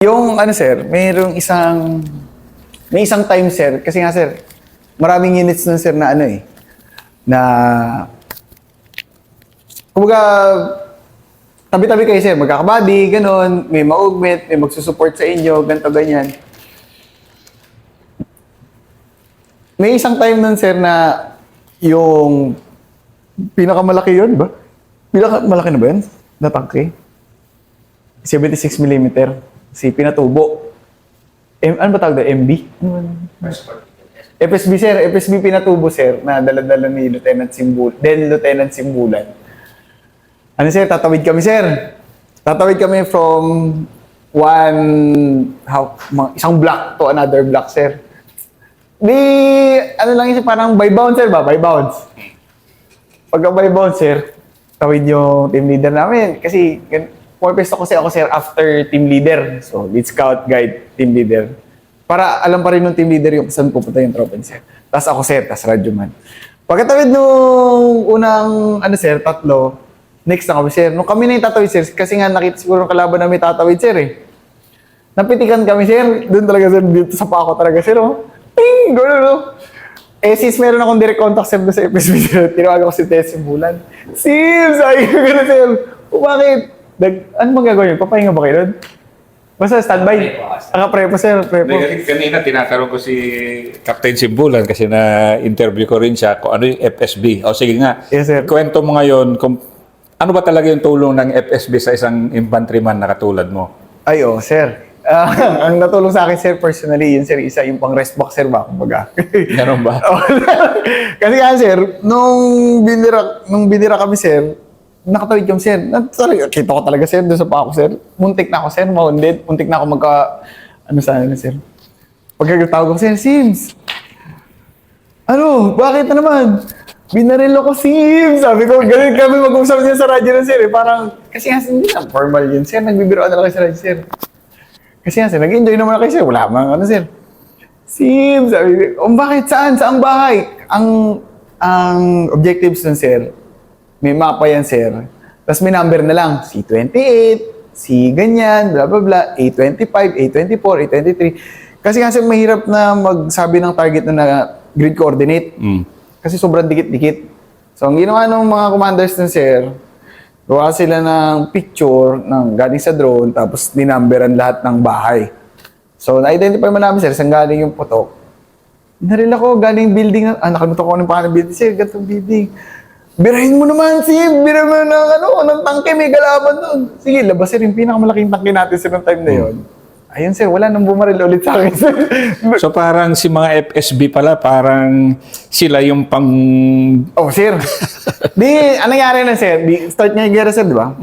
Yung ano sir, may isang time sir, kasi nga sir, maraming units nun sir na ano eh, na, kumbaga, tabi-tabi kayo sir, magkakabody, ganon, may ma-augment, may magsusupport sa inyo, ganito, ganyan. May isang time nun sir na yung pinakamalaki yun ba? Pinakamalaki na ba yun? Na tangke? 76mm. Si pinatubo. Ano ba tawag doon? MB? FSB sir. FSB pinatubo sir na dala-dala ni Lieutenant Simbulan. Ano sir? Tatawid kami sir. Tatawid kami from isang block to another block sir. Ano lang yun, parang by bounce sir ba? By bounce. Pagka by bounce sir, tawid yung team leader namin. Kasi purpose ko kasi ako sir after team leader. So, lead scout, guide, team leader. Para alam pa rin ng team leader yung saan pupunta yung tropa sir. Tapos ako sir, tapos radyo man. Pagkatawid nung unang, sir, tatlo, next na kami sir. Nung kami na yung tatawid sir, kasi nga nakita siguro ng kalaban namin tatawid sir eh. Napitikan kami sir, doon talaga sir, dito sa pako talaga sir oh. Ting! Gano'n oh. Eh, since meron akong direct contact sir doon sa FSB sir, tinawagan ko si Tess Simbulan. Sim! Sabi ko gano'n sir. O bakit? Ano bang gagawin? Papahinga ba kayo doon? Basta standby. Naka-prepo sir, prepo. Kanina tinatanong ko si Captain Simbulan kasi na-interview ko rin siya kung ano yung FSB. O sige nga, Yes, sir. kwento mo ngayon kung ano ba talaga yung tulong ng FSB sa isang infantryman na katulad mo? Ay, oh, sir. Ang natulong sa akin, sir, personally, yun, sir, isa yung pang rest box, sir, ba? Kumbaga. Ganun ba? Kasi nga, sir, nung binira kami, sir, nakatawid kami, sir. Kita ko talaga, sir, doon sa pako, sir. Muntik na ako, sir, maundid. Muntik na ako sir. Pagkagtawag ko, sir, Sims. Ano? Bakit na naman? Binaril ako, Sims. Sabi ko, ganun kami mag-usap niya sa radyo na, sir. Eh. Parang, kasi nga, hindi na formal yun, sir. Nagbibiroan na lang sa radyo, sir. Kasi nga, sir, nag-enjoy naman ako, sir. Wala mang sir. Sims, sabi ko, bakit? Saan? Saang bahay? Ang objectives nun, sir, may mapa yan, sir. Tapos may number na lang. C28, C ganyan, blah, blah, blah. A25, A24, A23. Kasi nga, sir, mahirap na magsabi ng target na grid coordinate. Kasi sobrang dikit-dikit. So, ang ginawa ng mga commanders nun, sir, gawa sila ng picture ng galing sa drone, tapos ninumberan lahat ng bahay. So, na-identify mo namin, sir, saan galing yung putok. Naril ako, galing building, nakalimutan ko ng pangalan ng building, sir, gantong building. Birahin mo naman, Sim, birahin mo ng tangke, may galaban doon. Sige, labas, sir, yung pinakamalaking tangke natin sa time na yon. Ayun, sir, wala nang bumaril ulit sa akin, sir. So parang si mga FSB pala, parang sila yung pang... Oh, sir. Anong nangyari na, sir? Start nga yung gera, sir, di ba?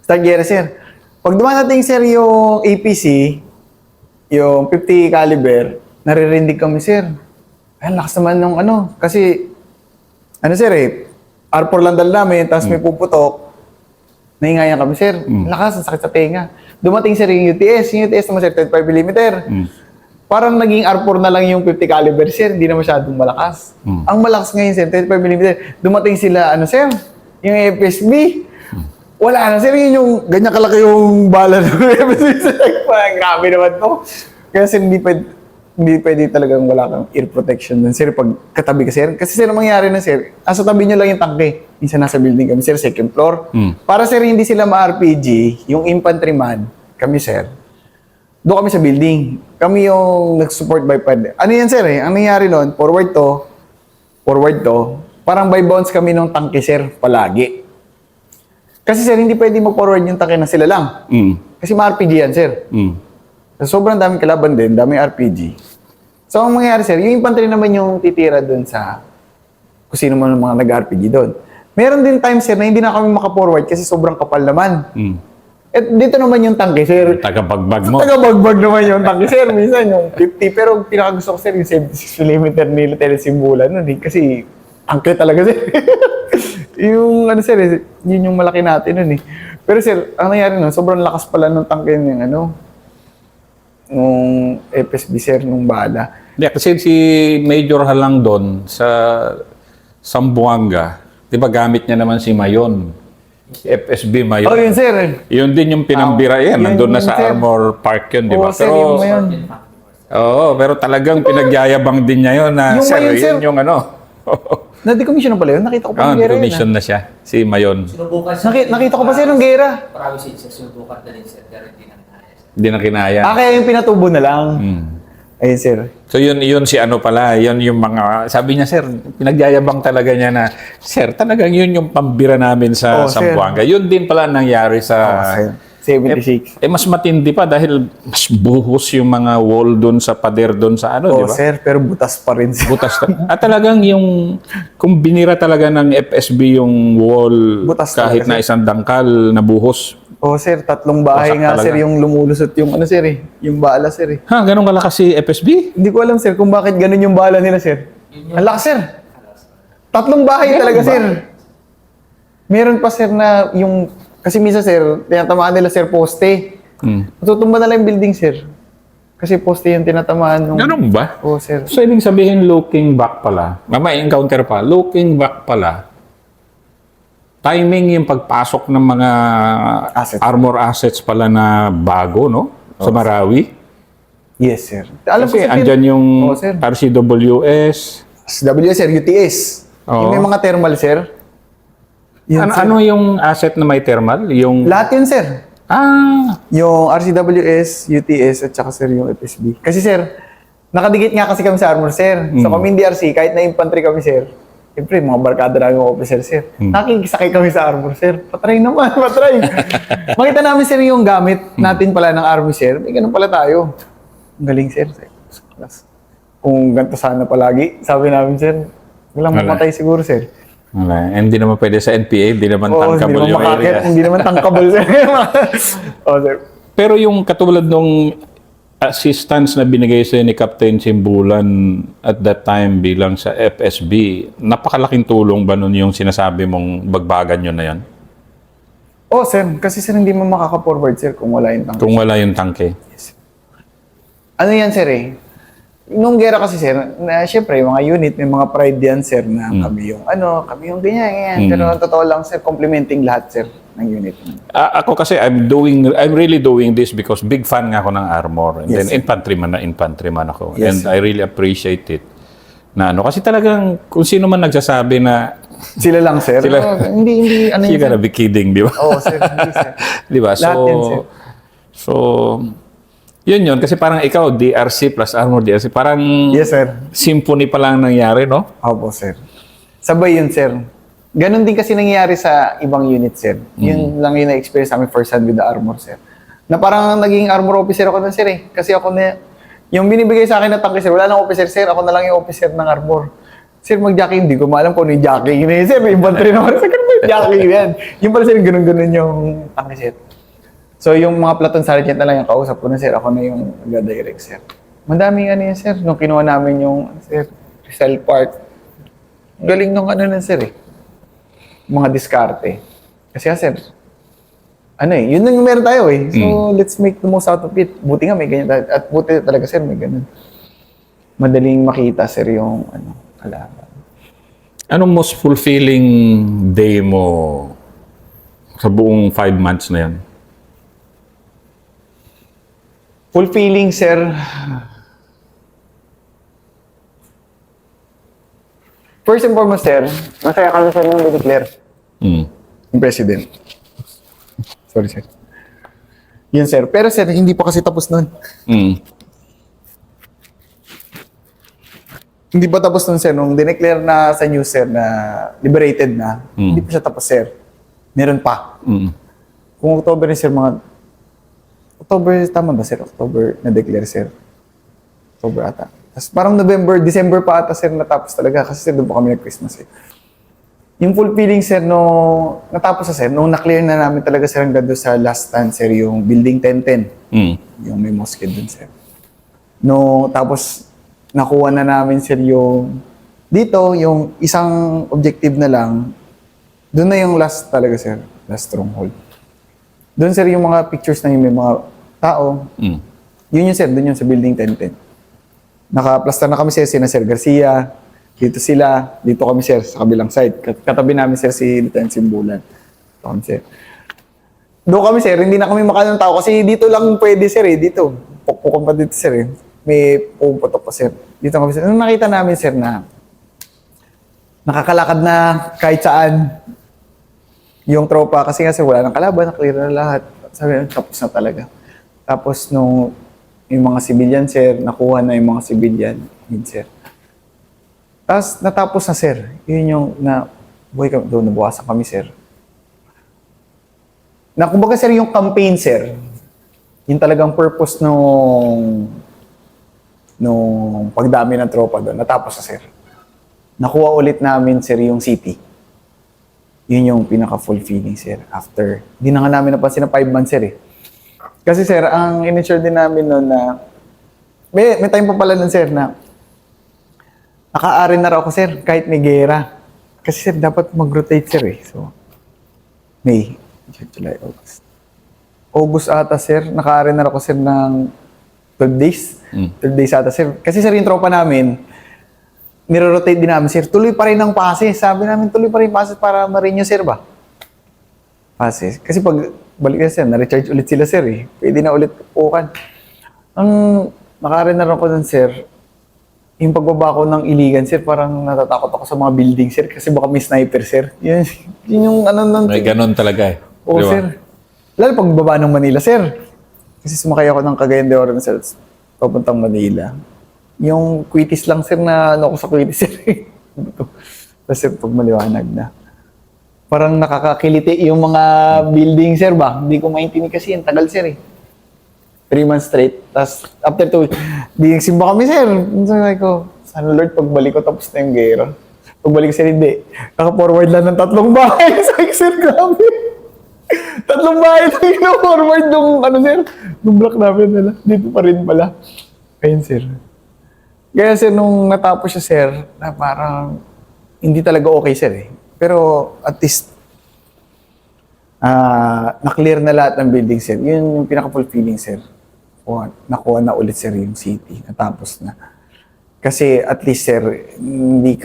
Start gera, sir. Pag dumadating, sir, yung APC, yung 50 caliber, naririndig kami, sir. Ay, lakas naman nung kasi, sir, R4 lang dala namin, tapos may puputok, nahingayan kami, sir. Lakas, ang sakit sa tenga. Dumating, sir, yung UTS. Yung UTS naman, sir, 35mm. Parang naging R4 na lang yung 50 caliber, sir. Hindi na masyadong malakas. Ang malakas ngayon, sir, 35mm. Dumating sila, sir, yung FSB. Wala na, sir. Yun yung ganyan kalaki yung bala ng FSB. Grabe naman to. Kaya, sir, hindi pwede talagang wala kang ear protection dun, sir, pag katabi ka, sir. Kasi, sir, ang mangyari na, sir, nasa tabi nyo lang yung tangke. Minsan nasa building kami, sir, second floor. Para, sir, hindi sila ma-RPG, yung infantryman, kami, sir, doon kami sa building. Kami yung nag-support by pad. Ano yan, sir, Ang nangyari nun, forward to, parang by bounce kami ng tangke, sir, palagi. Kasi, sir, hindi pwede mag-forward yung tangke na sila lang. Kasi ma-RPG yan, sir. Sobrang daming kalaban din, daming RPG. So, ang mangyayari, sir, yung infantry naman yung titira doon sa kung sino man mga nag-RPG doon. Meron din time, sir, na hindi na kami maka-forward kasi sobrang kapal naman. At dito naman yung tangke, sir. Tagabagbag mo. Tagabagbag naman yung tangke, sir. Minsan yung 50. Pero pinakagusto ko, sir, yung 76mm ni Lieutenant Simbulan nun. Kasi tangke talaga, sir. Yung, sir, yun yung malaki natin nun, eh. Pero, sir, ang nangyari nun, sobrang lakas pala ng tangke ng nung FSB, sir, nung bala. Hindi, kasi si Major Halang doon sa Zamboanga, di ba gamit niya naman si Mayon? FSB Mayon. Oh, yun sir. Yun din yung pinambira yan. Yun Nandun na yun, sa sir. Armor Park yun, di ba? Oo, sir, yung Mayon. Pero talagang pinagyayabang din niya yun na, Yung sir, Mayon, sir. yun yung ano. Na-decommission na pala yun. Nakita ko pa ng gera yun. Decommission na siya, si Mayon. Sinubukan Nakita ko pa sir ng gera. Province sir, sinubukan na rin sir, pero hindi na kaya. Hindi na kinaya. Kaya yung pinatubo na lang. Hmm. Ayun sir. So yun si ano pala, yun yung mga, sabi niya sir, pinagyayabang talaga niya na, sir, talagang yun yung pambira namin sa Sir. Zamboanga. Yun din pala nangyari sa... Sir. 76. mas matindi pa dahil mas buhos yung mga wall doon sa pader doon sa ano, di ba? Sir, pero butas pa rin sir. Butas. At talagang yung, kung binira talaga ng FSB yung wall, Butas kahit talaga, na sir. isang dangkal na buhos. Sir, 3 bahay Wasak nga talaga. sir yung lumulusot yung ano sir yung bala sir Ha, ganun kalakas si FSB? Hindi ko alam sir kung bakit ganun yung bala nila sir. Ang lakas sir. 3 bahay talaga sir. Meron pa sir na yung, kasi minsan sir, tinatamaan nila sir poste. Matutumba na lang yung building sir. Kasi poste yung tinatamaan nung... Ganun ba? Sir. So, ibig sabihin, looking back pala, may encounter pa, looking back pala, timing yung pagpasok ng mga Assets. armor assets pala na bago, no? Sa Marawi. Yes sir. Alam Kasi ko sir, andyan yung sir. RCWS. WSR, UTS. Oo. Yung may mga thermal sir. Yun, sir. Ano yung asset na may thermal? Yung... Lahat yun sir. Yung RCWS, UTS, at saka sir yung FSB. Kasi sir, nakadikit nga kasi kami sa armor sir. So kami DRC, kahit na infantry kami sir, siyempre mga barkada namin mga officer sir, nakikisakay kami sa armor sir. Patry naman, patry. Makita namin sir yung gamit natin pala ng army sir. May ganun pala tayo. Ang galing sir. Kung ganito sana palagi, sabi namin sir, walang Wala. mamatay siguro sir. Wala. Hindi naman pwede sa NPA, hindi naman tankable yung area. Hindi naman tankable sir. Sir. Pero yung katulad nung assistance na binigay sa'yo ni Captain Simbulan at that time bilang sa FSB, napakalaking tulong ba nun yung sinasabi mong bagbagan yun na yan? Sir, kasi sir hindi mo makaka-forward sir kung wala yung tank. Kung wala yung tangke. Ano yan sir eh? Nung gera kasi sir, na syempre yung mga unit, may mga pride yan sir na kami yung ganyan. Pero ang totoo lang sir, complimenting lahat sir ng unit. Ako kasi I'm really doing this because big fan nga ako ng armor. And then infantryman ako. Yes, And sir. I really appreciate it. Na kasi talagang kung sino man nagsasabi na Sila lang sir. Sila. Hindi, ano you yun gotta sir? be kidding, di ba? Sir, hindi sir. Di ba? Lahat yan, sir. So, yun. Kasi parang ikaw, DRC plus armor DRC, parang Yes sir. symphony pa lang nangyari, no? Opo sir. Sabay yun sir. Ganon din kasi nangyayari sa ibang unit sir. Yun lang yung na-experience namin first hand with the armor sir. Na parang naging armor officer ako na sir eh. Kasi ako na, yung binibigay sa akin na tanke sir, wala nang officer sir, ako na lang yung officer ng armor. Sir, mag-jacking, hindi ko maalam kung ano yung jacking. Sir, may infantry naman. Sir, ano yung jacking yan? Yung pala sir, ganun-ganun yung tanke sir. So, yung mga platoon sergeant na lang yung kausap ko na sir, ako na yung nag-direct sir. Madaming ano yan sir, nung kinuha namin yung sir, Rizal Park. Galing nung ano na sir eh. Mga diskarte. Kasi sir, yun lang yung meron tayo eh. So, let's make the most out of it. Buti nga may ganyan. At buti talaga sir, may ganun. Madaling makita sir yung kalaban. Anong most fulfilling day mo sa buong 5 months na yan? Fulfilling, sir. First and foremost, sir, masaya kami sa nung declare yung president. Sorry, sir. Yun, sir. Pero, sir, hindi pa kasi tapos nun. Hindi pa tapos nun, sir. Nung dineclare na sa news, sir, na liberated na, hindi pa siya tapos, sir. Meron pa. Kung October na, sir, mga... October, tama ba, sir? October na-declare, sir. October ata. Tapos parang November, December pa ata, sir, natapos talaga. Kasi, sir, doon pa kami nag-Christmas, sir. Yung fulfilling, sir, nung natapos na, sir, nung na-clear na namin talaga, sir, hanggang doon sa last stand, sir, yung building 1010. Yung may mosque doon, sir. No, tapos, nakuha na namin, sir, yung dito, yung isang objective na lang, doon na yung last talaga, sir, last stronghold. Doon, sir, yung mga pictures na yung may mga tao, yun yung, sir, doon yung sa building 1010. Naka-plaster na kami, sir, sina Sir Garcia, dito sila, dito kami, sir, sa kabilang side. Katabi namin, sir, si Lieutenant Simbulan. Doon, sir. Doon kami, sir, hindi na kami makalang tao kasi dito lang pwede, sir, eh. Dito. Pukpukan pa dito, sir, eh. May pumuputok pa, sir. Dito kami, sir. Nung nakita namin, sir, na nakakalakad na kahit saan yung tropa. Kasi nga, sir, wala nang kalaban, naklear na lahat. Sabi, tapos na talaga. Tapos, nung yung mga civilian, sir, nakuha na yung mga civilian. Yun, sir. Tapos, natapos na, sir. Yun yung, buhay kami, doon, nabukasan kami, sir. Na kumbaga sir, yung campaign sir, yung talagang purpose nung pagdami ng tropa doon, natapos na sir. Nakuha ulit namin sir yung city. Yun yung pinaka-fulfilling sir. After, di na nga namin napansin na 5 months sir eh. Kasi sir, ang in-ensure din namin noon na, may time pa pala nun sir na, naka-arin na raw ako sir, kahit may gera. Kasi sir, dapat mag-rotate sir eh. So, May, July, August. August ata, sir. Naka-arin na ako, sir, ng 12 days. 12 days ata, sir. Kasi, sir, yung tropa namin, niro-rotate din namin, sir. Tuloy pa rin ang passes. Sabi namin, tuloy pa rin passes para ma-renew, sir, ba? Passes. Kasi pag balik na, sir, na-recharge ulit sila, sir, eh. Pwede na ulit pukan. Ang naka-arin na ako dun, sir, yung pagbaba ko ng Iligan, sir, parang natatakot ako sa mga building, sir, kasi baka may sniper, sir. Yun yung ano nun. May ganun talaga eh. Oo, Di ba? sir. Lalo pagbaba ng Manila, sir. Kasi sumakay ako ng Cagayan de Oro, sir, papuntang Manila. Yung Quitis lang, sir, na ano ako sa Quitis, sir. Tapos, sir, pag maliwanag na. Parang nakakakiliti yung mga building, sir, ba? Hindi ko maintindihan kasi, ang tagal, sir, eh. 3 months straight. Tapos, after 2 weeks, di nagsimba kami, sir. Sabi ko, sana Lord, pagbalik ko, tapos na yung gera. Pagbalik ko, sir, hindi. Naka-forward lang ng 3 bahay. Sabi ko, sir, grabe. 3 bahay na ina-forward nung, ano, sir, nung block namin nila. Dito pa rin pala. Ayun, sir. Kaya, sir, nung natapos siya, sir, na parang hindi talaga okay, sir, eh. Pero, at least, na-clear na lahat ng building, sir. Yun yung pinaka-fulfilling, sir. Nakuha na ulit, sir, yung city. Natapos na. Kasi, at least, sir, hindi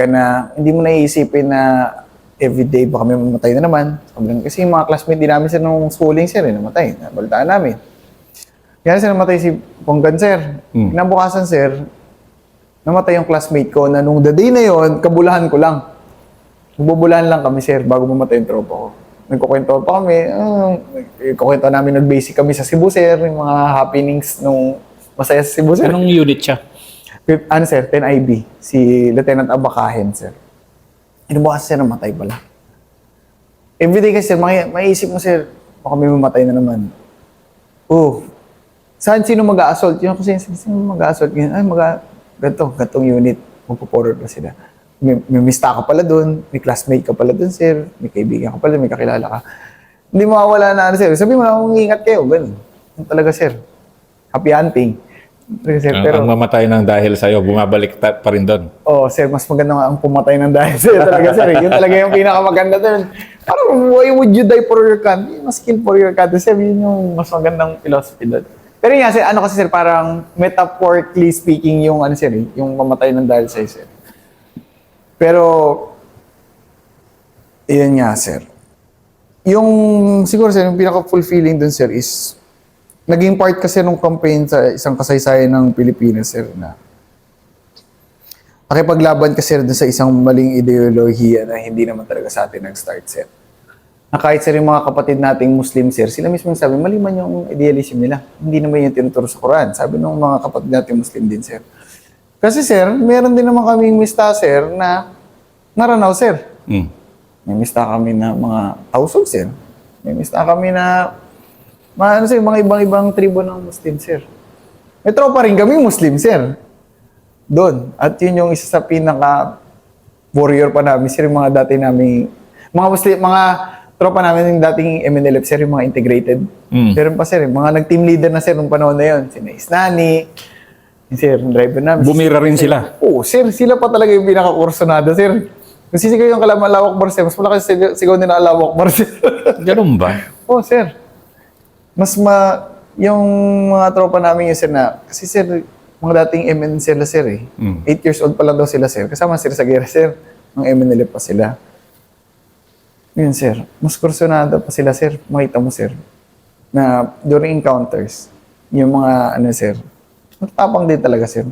mo naiisipin na everyday baka may mamatay na naman. Kasi yung mga classmate din namin, sir, nung schooling, sir, namatay. Nabalitaan namin. Kaya, sir, namatay si Ponggan, sir. Kinabukasan, sir, namatay yung classmate ko na nung the day na yon, kabulahan ko lang. Nagbubulahan lang kami, sir, bago mamatay yung tropa ko. Nagkukwento pa kami. Kukwento namin, nag-basic kami sa Cebu, sir. Yung mga happenings nung masaya sa Cebu, sir. Anong unit siya? Ano, sir? 10 IB. Si Lieutenant Abakahen, sir. Inubukas, sir, namatay pala. Everyday kasi, sir, maiisip mo, sir, baka may mamatay na naman. Sino mag-a-assault? Yun kasi, sino mag-a-assault? Ay, gantong unit. Magpo-forward pa sila. May mista ka pala doon, may classmate ka pala doon, sir, may kaibigan ka pala, may kakilala ka. Hindi mawawala na, sir. Sabi mo na, ingat kayo, ganun. Yung talaga, sir. Happy hunting. Sir, pero, ang mamatay ng dahil sa'yo, bumabalik pa rin doon. sir, mas maganda nga ang pumatay ng dahil sa'yo talaga, sir. Yun talaga yung pinakamaganda doon. Parang, why would you die for your country? Mas kill for your country, sir. Yun yung mas magandang philosophy doon. Pero yun nga, sir, ano kasi, sir, parang metaphorically speaking yung, sir, yung mamatay ng dahil sa'yo, sir. Pero, yun nga, sir. Yung, siguro, sir, yung pinaka-fulfilling dun, sir, is, naging part kasi nung campaign sa isang kasaysayan ng Pilipinas, sir, na nakipaglaban kasi dun sa isang maling ideolohiya na hindi naman talaga sa atin nag-start, sir. Na kahit, sir, yung mga kapatid nating Muslim, sir, sila mismo sabi, mali man yung idealism nila. Hindi naman yung tinuturo sa Quran. Sabi nung mga kapatid nating Muslim din, sir. Kasi, sir, meron din naman kaming mista, sir, na naranaw, sir. May mista kami na mga tausog, sir. May mista kami na sir, mga ibang tribo ng Muslim, sir. May tropa rin kami Muslim, sir. Doon. At yun yung isa sa pinaka-warrior pa namin, sir, yung mga dati namin, mga tropa namin yung dating MNLF, sir, yung mga integrated. Meron pa, sir, mga nag-team leader na, sir, nung panahon na yun. Sina Isnani, sir, driver namin. Bumira rin sila. Oo, sir, sila pa talaga yung pinaka-kursunado, sir. Kung sisigaw yung Alawak Bar, sir, mas malakas sigaw nila Alawak Bar, sir. Ganun ba? Oo, sir. Yung mga tropa namin yun, sir, na, kasi, sir, mga dating MN sila, sir, eh. 8 years old pa lang daw sila, sir. Kasama sila sa gera, sir. Mga MNLF pa sila. Yun, sir. Mas kursunado pa sila, sir. Makita mo, sir. Na during encounters, yung mga, ano, sir, matapang din talaga, sir.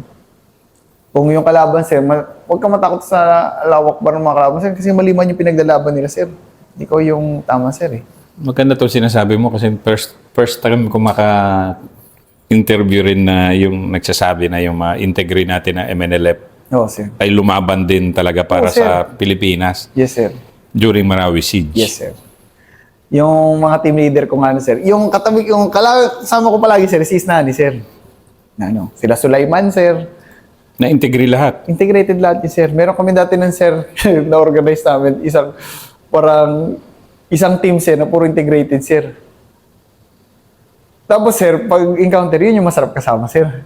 Kung yung kalaban, sir, huwag ka matakot sa lawak ba ng mga kalaban, sir, kasi maliman yung pinaglalaban nila, sir. Hindi ko yung tama, sir, eh. Maganda to sinasabi mo kasi first time ko maka-interview rin na yung nagsasabi na yung mga integrity natin na MNLF Oo, sir. ay lumaban din talaga para Oo, sir. sa Pilipinas Yes, sir. during Marawi Siege. Yes, sir. Yung mga team leader ko nga, ano, sir, yung katabi, yung kasama ko palagi, sir, si Isnani, sir. Na, ano, sila Sulaiman, sir. Na integrity lahat. Integrated lahat yun, sir. Meron kami dati ng sir, na-organize namin, isang team, sir, na puro integrated, sir. Tapos, sir, pag encounter, yun yung masarap kasama, sir.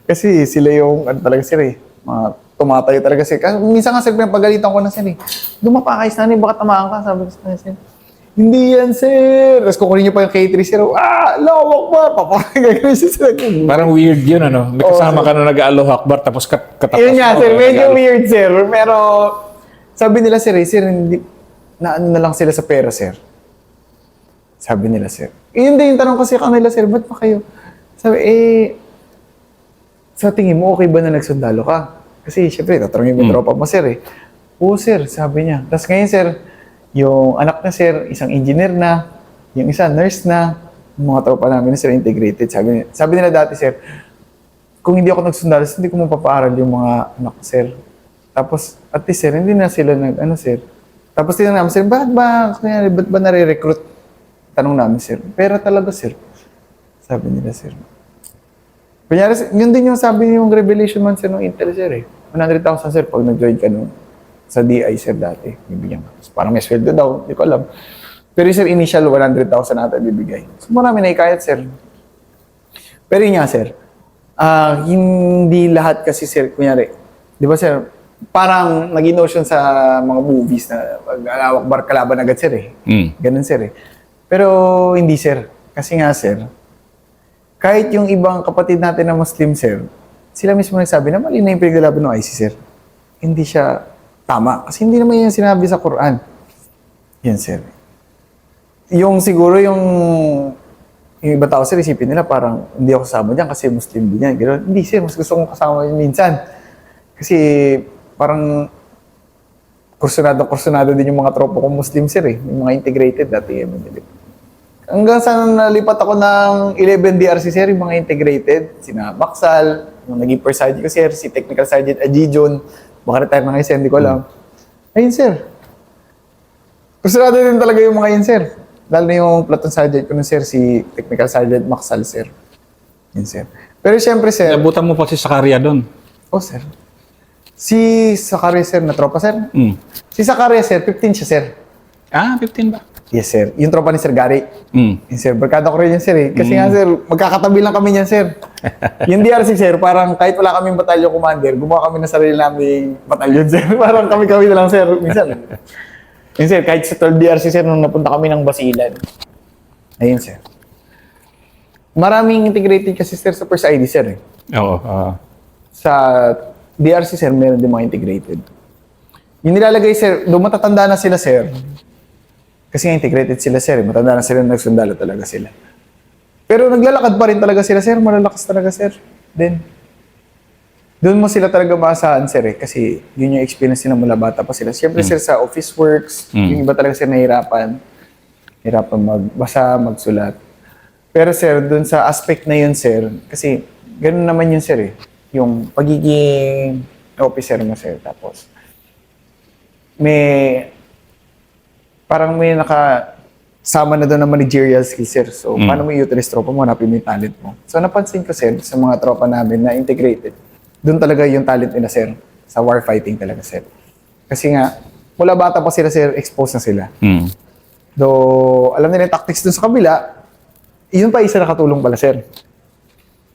Kasi sila yung, ano talaga, sir, eh. Mga tumatayo talaga, sir. Kasi minsan nga, sir, pinapagalitan ko na, sir, eh. Dumapakais na, baka tamaan ka, sabi ko sa kanya, sir. Hindi yan, sir. Tapos kukunin niyo pa yung K3, sir. Lawak ba? Papakagagawin siya, sir. Parang weird yun, ano? May kasama ka na nag-Allahu Akbar tapos katapos. Yun nga, mo, sir. Medyo nag-Allahu- weird, sir. Pero, sabi nila, sir, hindi, na ano na lang sila sa pera, sir. Sabi nila, sir. Yun din yung tanong ko sa kanila, sir, ba't pa kayo? Sabi, sa tingin mo, okay ba na nagsundalo ka? Kasi, syempre, tatanungin mo yung tropa mo, sir, eh. Oo, sir, sabi niya. Tapos ngayon, sir, yung anak na, sir, isang engineer na, yung isa, nurse na, yung mga tropa namin na, sir, integrated. Sabi nila dati, sir, kung hindi ako nagsundalo, hindi ko mapapaaral yung mga anak ko, sir. Tapos, at least, sir, hindi na sila sir. Tapos, tinanong namin, sir, ba't ba nare-recruit? Tanong namin, sir. Pera talaga, sir. Sabi nila, sir. Kunyari, yun din yung sabi yung revelation man, sir, ng Intel, sir, eh. 100,000, sir, pag nag-join ka sa DI, sir, dati. Bibigyan ka. Parang may sweldo daw, hindi ko alam. Pero sir, initial 100,000 ata bibigay. So, marami na ikayat, sir. Pero yun nga, sir, hindi lahat kasi, sir, kunyari, di ba, sir, parang naging notion sa mga movies na pag-alawak bar kalaban agad, sir, eh. Ganun, sir, eh. Pero hindi, sir. Kasi nga, sir, kahit yung ibang kapatid natin na Muslim, sir, sila mismo nagsabi na mali na yung pinaglalaban ng IC, sir. Hindi siya tama. Kasi hindi naman yung sinabi sa Quran. Yan, sir. Yung siguro yung iba tao, sir, isipin nila parang hindi ako kasama dyan kasi Muslim din yan. Ganun. Hindi, sir. Mas gusto kong kasama yun minsan. Kasi parang kursunado din yung mga tropa kong Muslim, sir, eh. Yung mga integrated dati. Hanggang sa nalipat ako ng 11 DRC, sir, yung mga integrated. Sina Maxal, yung naging first sergeant ko, sir, si Technical Sergeant Ajijon, baka retire na ngayon, sir, hindi ko alam. Ayun, sir. Kursunado din talaga yung mga yun, sir. Lalo na yung platoon sergeant ko nun, sir, si Technical Sergeant Maxal, sir. Yun, sir. Pero syempre, sir. Nabutan mo pa si Sakaria doon. Oh, sir. Si Sakaria, sir, na tropa, sir. Si Sakaria, sir, 15 siya, sir. 15 ba? Yes, sir. Yung tropa ni Sir Gary. Yung sir, barkada ko rin yan, sir, eh. Kasi nga, sir, magkakatabi lang kami yan, sir. Yung DRC, sir, parang kahit wala kaming batalyon commander, gumawa kami ng sarili naming batalyon, sir. Parang kami na lang, sir. Minsan. Yun, sir, kahit sa 12 DRC, sir, nung napunta kami ng Basilan. Ayun, sir. Maraming integrated kasi, sir, sa First ID, sir, eh. Oo. Sa DRC, sir, meron din mga integrated. Yung nilalagay, sir, doon matatanda na sila, sir. Kasi nga integrated sila, sir. Matanda na sila, nagsundalo talaga sila. Pero naglalakad pa rin talaga sila, sir. Malalakas talaga, sir. Then, doon mo sila talaga maasahan, sir, eh. Kasi yun yung experience nila mula bata pa sila. Siyempre, sir, sa office works, yung iba talaga, sir, nahihirapan. Hirapan magbasa, magsulat. Pero, sir, doon sa aspect na yun, sir, kasi ganoon naman yun, sir, eh. Yung pagiging officer mo, sir. Tapos, parang may nakasama na doon ng managerial skills, sir. So, paano mo i-utilize tropa mo, hanapin mo yung talent mo. So, napansin ko, sir, sa mga tropa namin na integrated, doon talaga yung talent nila, sir. Sa warfighting talaga, sir. Kasi nga, mula bata pa sila, sir, exposed na sila. Though, alam nila yung tactics doon sa kabila, yun pa isa nakatulong pala, sir.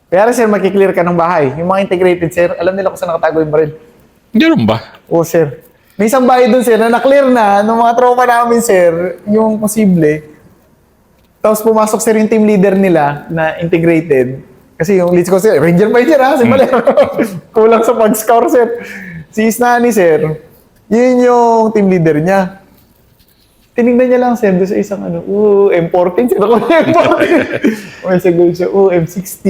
Kaya sir, makiklear ka ng bahay. Yung mga integrated, sir, alam nila kung saan nakatago yung baril. Ganun ba? Oo, sir. May isang bahay doon, sir, na na-clear na ng mga tropa namin, sir, yung posible. Tapos pumasok, sir, yung team leader nila na integrated. Kasi yung leads ko, sir, Ranger pa yun, sir, ha? Si Malero. Kulang sa pag-scour, sir. Si Isnani, sir, yun yung team leader niya. tinignan niya lang, sir, doon sa isang M14. Sir, ako M14. May sagot siya, M16.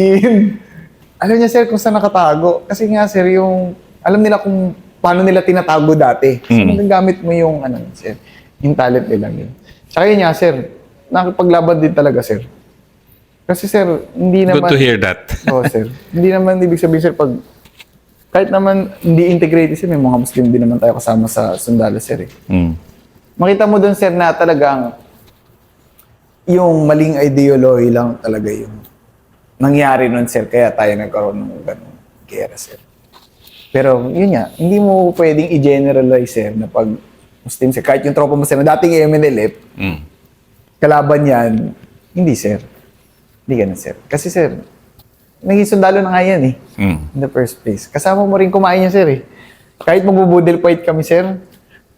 Alam niya, sir, kung saan nakatago. Kasi nga, sir, alam nila kung paano nila tinatago dati. So, magagamit mo yung, sir, yung talent nila yun. Tsaka yun nga, sir, nakipaglaban din talaga, sir. Kasi, sir, hindi naman... Good to hear that. Oo, sir. Hindi naman ibig sabihin, sir, kahit naman hindi integrated, sir, may mga Muslim din naman tayo kasama sa sundalo, sir. Makita mo doon, sir, na talagang yung maling ideology lang talaga yung nangyari nun, sir. Kaya tayo nagkaroon ng ganung gera, sir. Pero, yun nga, hindi mo pwedeng i-generalize, sir, na pag Muslim, sir, kahit yung tropa mo, sir, na dating MNLF, kalaban yan, hindi, sir. Hindi ganun, sir. Kasi, sir, naging sundalo na nga yan, in the first place. Kasama mo rin kumain yan, sir, Kahit magbubudel fight kami, sir,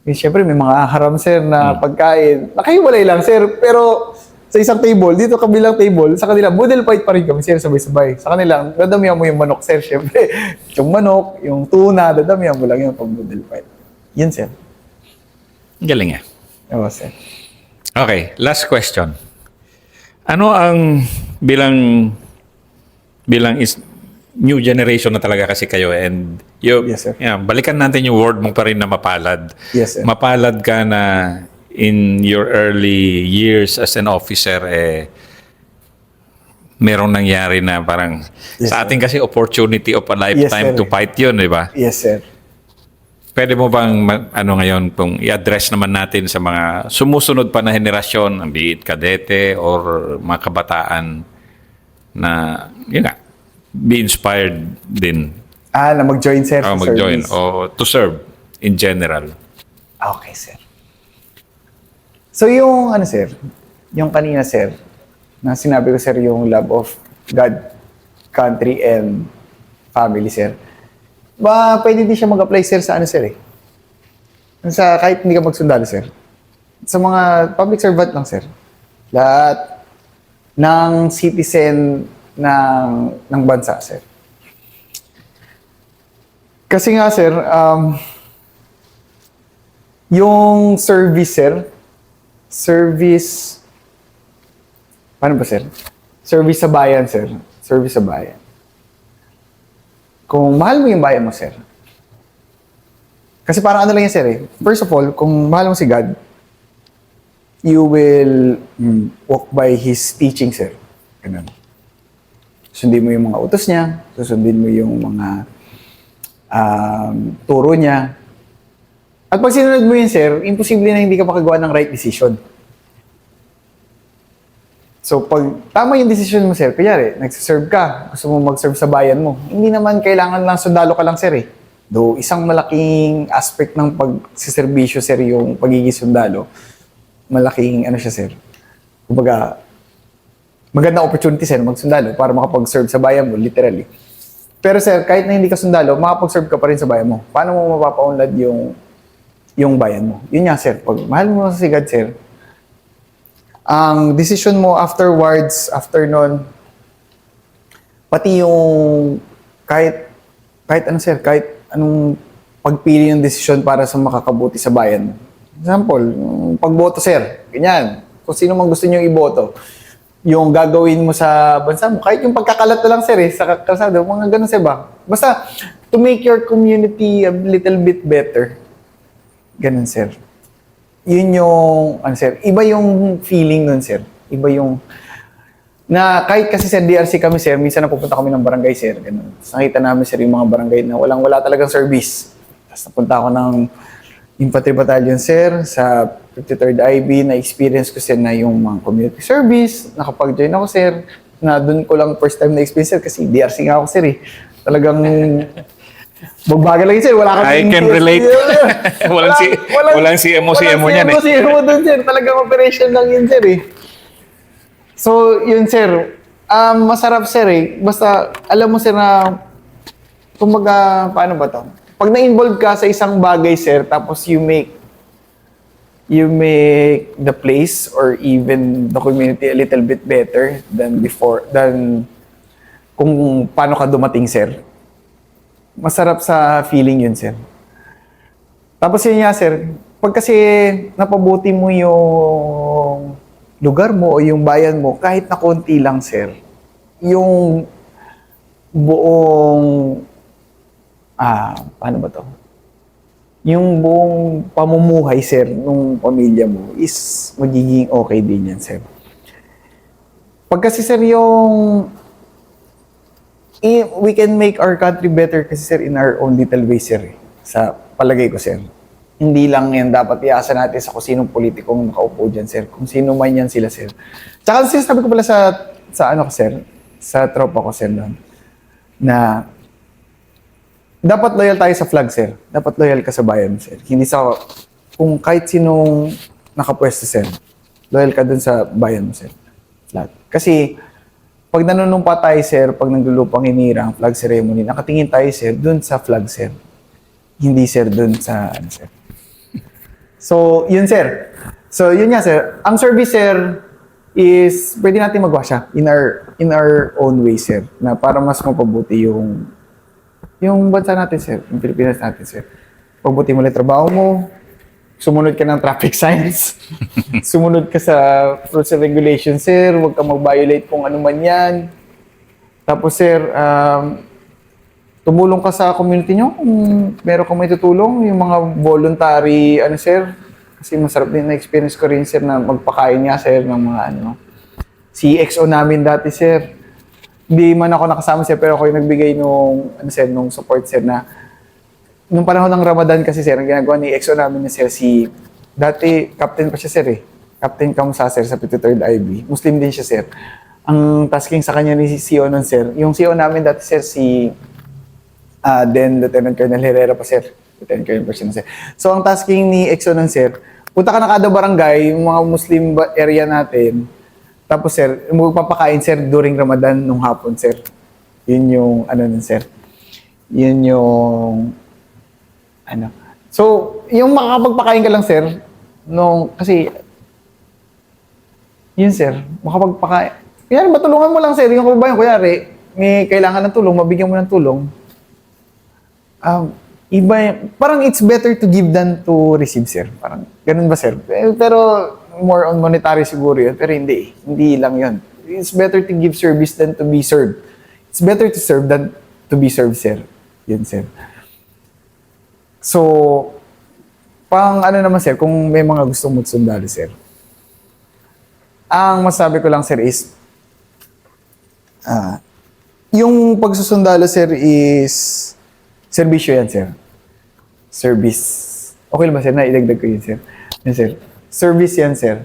siyempre, may mga haram, sir, na pagkain. Nakahiwalay lang, sir. Pero, sa isang table, dito kabilang table, sa kanila, budel fight pa rin kami, sir, sabay-sabay. Sa kanila, dadamihan mo yung manok, sir, siyempre. Yung manok, yung tuna, dadamihan mo lang yung pag-budel fight. Yun, sir. Galing Oo, sir. Okay, last question. Ano ang bilang is new generation na talaga kasi kayo and Yes, sir. balikan natin yung word mo pa rin na mapalad. Yes, sir. Mapalad ka na in your early years as an officer merong nangyari na parang Yes, sa atin kasi opportunity of a lifetime sir. to fight yun, di ba? Yes, sir. Pwede mo bang ngayon kung i-address naman natin sa mga sumusunod pa na henerasyon, be it kadete or mga kabataan na yun nga, be inspired din Na mag-join, sir, sa mag-join service. o to serve in general. Okay, sir. So, yung sir, yung kanina, sir, na sinabi ko, sir, yung love of God, country, and family, sir. Pwede din siya mag-apply, sir, sa sir, kahit hindi ka magsundalo, sir. Sa mga public servant lang, sir. Lahat ng citizen ng bansa, sir. Kasi nga, sir, yung service, sir, paano ba, sir? Service sa bayan, sir. Service sa bayan. Kung mahal mo yung bayan mo, sir. Kasi parang lang yan, sir, First of all, kung mahal mo si God, you will walk by His teaching, sir. Ganun. Susundin mo yung mga utos niya, susundin mo yung mga turo niya. At pag sinunod mo yun, sir, imposible na hindi ka makagawa ng right decision. So, pag tama yung decision mo, sir, kunyari, nagsiserve ka, gusto mo mag-serve sa bayan mo, hindi naman kailangan lang sundalo ka lang, sir, Though, isang malaking aspect ng pagsiservisyo, sir, yung pagiging sundalo, malaking, siya, sir, kumbaga, magandang opportunity, sir, magsundalo para makapag-serve sa bayan mo, literally. Pero, sir, kahit na hindi ka sundalo, makapag-serve ka pa rin sa bayan mo. Paano mo mapapaunlad yung bayan mo? Yun nga, sir, pag mahal mo si God, sir, ang decision mo afterwards, after nun, pati yung kahit anong pagpili ng desisyon para sa makakabuti sa bayan. Example, yung pagboto, sir, ganyan. Kung sino man gusto niyo iboto, yung gagawin mo sa bansa mo, kahit yung pagkakalat na lang, sir, sa kalsada, mga ganun, sir, ba? Basta, to make your community a little bit better. Ganun, sir. Yun yung, sir, iba yung feeling nun, sir. Iba yung, na kahit kasi sa DRC kami, sir, minsan napupunta kami ng barangay, sir. Ganun. Tapos nakita namin, sir, yung mga barangay na wala talagang service. Tapos napunta ako ng Infantry Battalion, sir, sa 53rd IB, na-experience ko, sir, na yung mga community service. Nakapag-join ako, sir. Na doon ko lang first time na-experience, sir, kasi DRC nga ako, sir, Talagang magbagal lang yun, sir. Wala kang I can relate. walang CMO niyan, Walang CMO doon, sir. Talagang operation lang yun, sir, So, yun, sir. Masarap, sir, Basta, alam mo, sir, na kumbaga, paano ba to? Pag na-involve ka sa isang bagay, sir, tapos you make the place or even the community a little bit better than before, than kung paano ka dumating, sir. Masarap sa feeling yun, sir. Tapos yun nga, sir, pag kasi napabuti mo yung lugar mo o yung bayan mo, kahit na konti lang, sir, yung buong, paano ba to? Yung buong pamumuhay, sir, nung pamilya mo is magiging okay din yan, sir. Pag kasi, sir, yung we can make our country better kasi, sir, in our own little way, sir. Sa palagay ko, sir. Hindi lang yan dapat iasa natin sa kung sinong politikong nakaupo dyan, sir. Kung sino man yan sila, sir. Tsaka, sir, sabi ko pala sa ano ko, sir, sa tropa ko, sir, doon, na dapat loyal tayo sa flag, sir. Dapat loyal ka sa bayan, sir. Hindi sa, kung kahit sinong nakapwesto, sir, loyal ka dun sa bayan mo, sir. Flag. Kasi, pag nanunumpa tayo, sir, pag naglulupang hinirang, flag ceremony, nakatingin tayo, sir, dun sa flag, sir. Hindi, sir, dun sa, ano, sir. So, yun, sir. So, yun nga, sir. Ang service, sir, is pwede natin magawa siya in our own way, sir. Na para mas mapabuti yung bansa natin, sir. Yung Pilipinas natin, sir. Pagbuti mo lang trabaho mo, sumunod ka ng traffic signs, sumunod ka sa rules and regulations, sir. Huwag ka mag-violate kung ano man yan. Tapos, sir, tumulong ka sa community nyo kung meron kang may tutulong, yung mga voluntary, ano, sir. Kasi masarap din na-experience ko rin, sir, na magpakain nga, sir, ng mga, ano. Si XO namin dati, sir. Hindi man ako nakasama, sir, pero ako yung nagbigay nung, ano, sir, nung support, sir, na nung panahon ng Ramadan kasi, sir, ang ginagawa ni XO namin, sir, dati, captain pa siya, sir, eh. Captain Kamusa, sir, sa 53rd IB. Muslim din siya, sir. Ang tasking sa kanya ni CEO nun, sir, yung CEO namin dati, sir, then Lieutenant Colonel Herrera pa, sir. Lieutenant Colonel pa siya, sir. So, ang tasking ni XO nun, sir, punta ka na kada barangay, yung mga Muslim area natin, tapos, sir, magpapakain, sir, during Ramadan nung hapon, sir. Yun yung, ano nun, sir. Yun yung, ano. So, yung makakapagpakain ka lang, sir, kasi, yun, sir, makapagpakain. Kaya, matulungan mo lang, sir, yung kababayan, kunyari, may kailangan ng tulong, mabigyan mo ng tulong. Parang it's better to give than to receive, sir. Parang, ganun ba, sir? Pero, more on monetary siguro yun. Pero hindi. Hindi lang yun. It's better to give service than to be served. It's better to serve than to be served, sir. Yun, sir. So, pang ano naman, sir, kung may mga gustong magsundalo, sir. Ang masabi ko lang, sir, is, yung pagsusundalo, sir, is, serbisyo yan, sir. Service. Okay lang ba, sir? Naidagdag ko yun, sir. Yan, sir. Service yan, sir.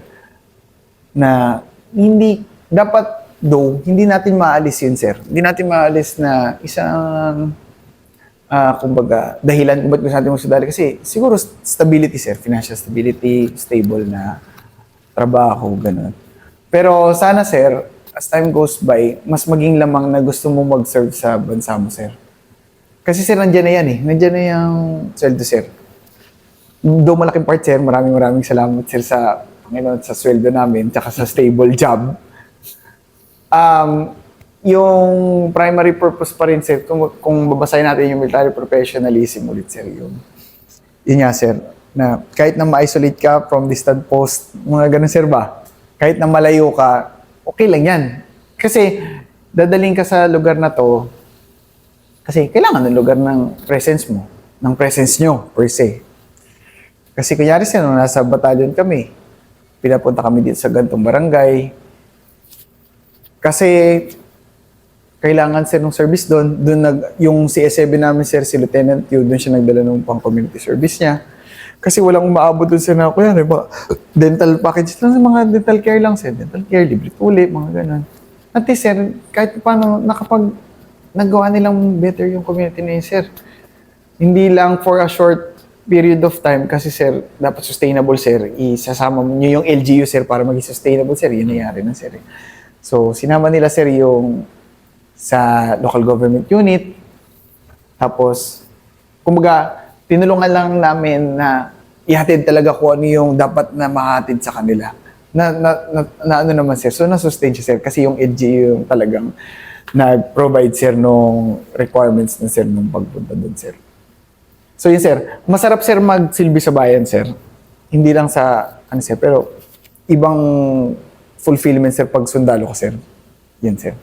Na hindi, dapat, hindi natin maalis yun, sir. Hindi natin maalis na isang, kumbaga, dahilan kung ba't gusto natin magsudali. Kasi, siguro, stability, sir. Financial stability, stable na trabaho, gano'n. Pero, sana, sir, as time goes by, mas maging lamang na gusto mo mag-serve sa bansa mo, sir. Kasi sir, nandyan na yan eh. Nandyan na yung sweldo, sir. Though malaking part, sir, maraming salamat, sir, sa Panginoon, sa sweldo namin, tsaka sa stable job. Yung primary purpose pa rin, sir, kung babasahin natin yung military professionalism ulit, sir, yun nga, sir, na kahit na ma-isolate ka from distant post, mga ganun, sir, ba? Kahit na malayo ka, okay lang yan. Kasi, dadaling ka sa lugar na to, kasi kailangan ng lugar ng presence mo, ng presence nyo, per se. Kasi kunyari sir, nung nasa battalion kami, pinapunta kami dito sa gantong barangay. Kasi kailangan sir ng service doon. Yung CS7 namin sir, si Lieutenant Yu, doon siya nagdala ng pang-community service niya. Kasi walang umaabot doon sir na, kunyari, dental package lang, mga dental care lang sir. Dental care, libre tuli, mga ganun. At least sir, kahit paano nagawa nilang better yung community na yun, sir. Hindi lang for a short period of time kasi, sir, dapat sustainable, sir. Isasama nyo yung LGU, sir, para maging sustainable, sir. Yun nangyari na, sir. So, sinama nila, sir, yung sa local government unit. Tapos, kumbaga, tinulungan lang namin na ihatid talaga kung ano yung dapat na mahatid sa kanila. Na ano naman, sir. So, na-sustain siya, sir. Kasi yung LGU yung talagang nag-provide, sir, nung requirements na, sir, nung pagpunta doon, sir. So, yun, sir. Masarap, sir, magsilbi sa bayan, sir. Hindi lang sa, ano sir, pero ibang fulfillment sir pag sundalo ko sir. Yan sir.